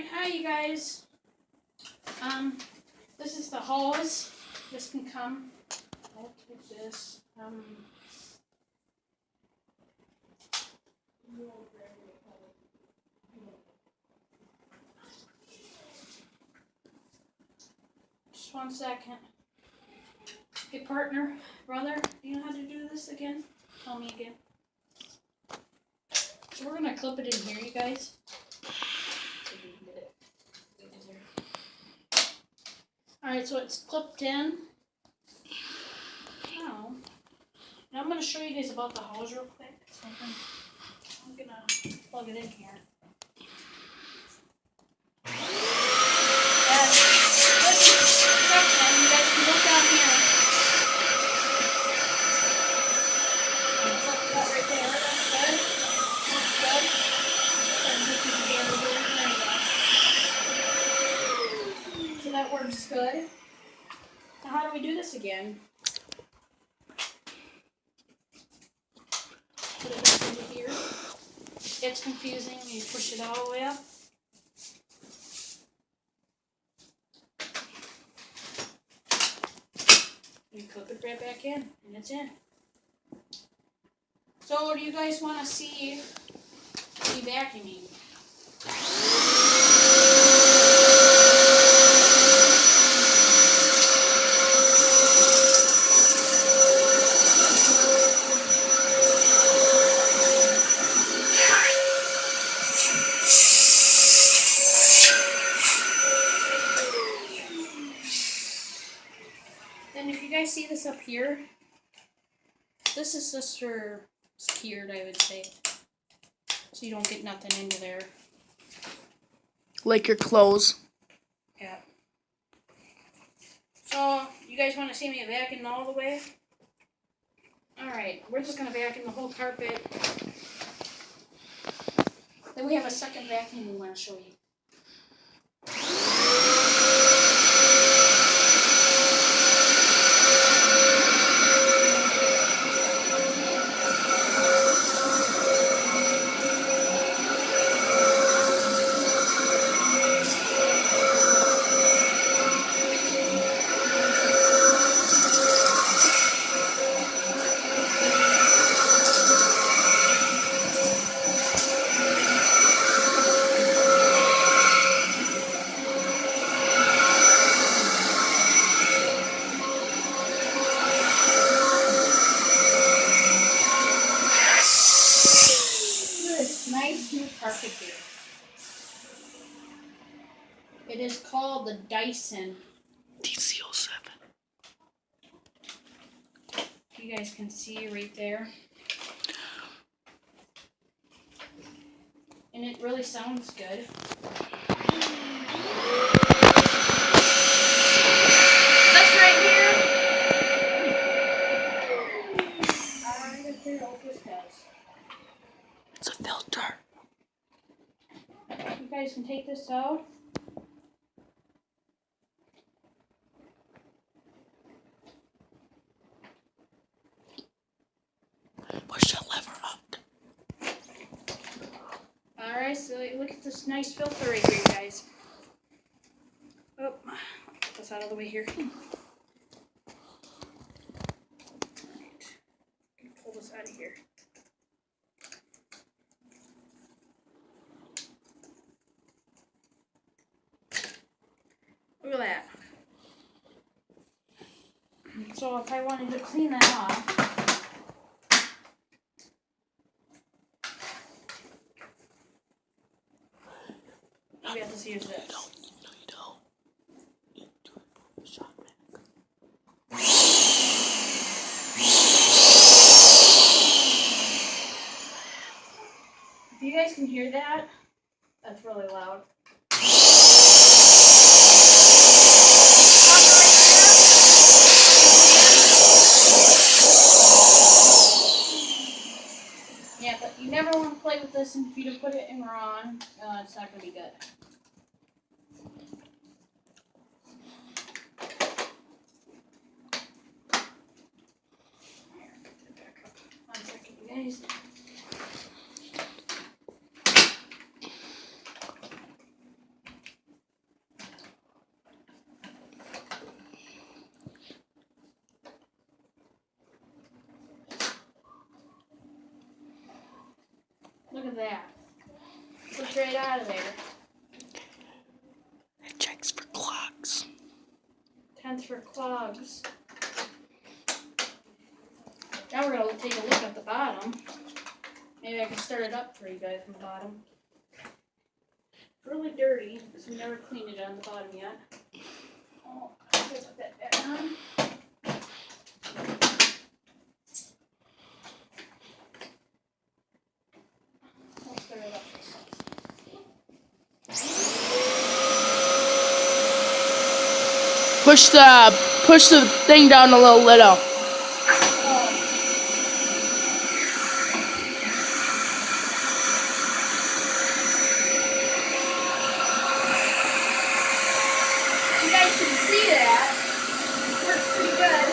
Alright, hi you guys. This is the hose. This can come. I'll take this. Just 1 second. Hey partner, brother, do you know how to do this again? Tell me again. So we're gonna clip it in here, you guys. Alright, so it's clipped in. Now I'm going to show you guys about the hose real quick. So I'm going to plug it in here. And this section, you guys can look down here. And clip that right there. That's good. That's good. And this is the other one. There you go. So that works good. Now how do we do this again? Put it back into here. It's confusing when you push it all the way up. You clip it right back in, and it's in. So do you guys want to see me vacuuming? And if you guys see this up here, this is just for secured, I would say. So you don't get nothing into there. Like your clothes. Yeah. So, you guys want to see me vacuum all the way? Alright, we're just going to vacuum the whole carpet. Then we have a second vacuum we want to show you. Nice new carpet here. It is called the Dyson DC07. You guys can see right there. And it really sounds good. That's right here. I'm going to clear all this guys. It's a filter. You guys can take this out. Push the lever up. Alright, so look at this nice filter right here, guys. Oh, get this out of the way here. Pull this out of here. Look at that. So if I wanted to clean that off, we have to use this. No, you don't. You do it with the shot back. If you guys can hear that, that's really loud. Yeah, but you never want to play with this, and if you don't put it in wrong, it's not going to be good. Back up. 1 second, you guys. at that. Slipped right out of there. It checks for clogs. 10's for clogs. Now we're going to take a look at the bottom. Maybe I can start it up for you guys from the bottom. Really dirty, because we never cleaned it on the bottom yet. Oh, I'm going to put that back on. I'll start it up. Push the thing down a little. You guys can see that. It works pretty good.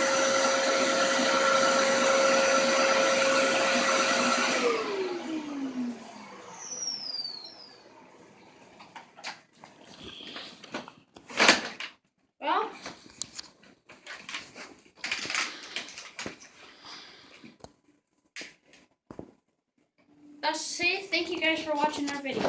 Well, that's to say, thank you guys for watching our video.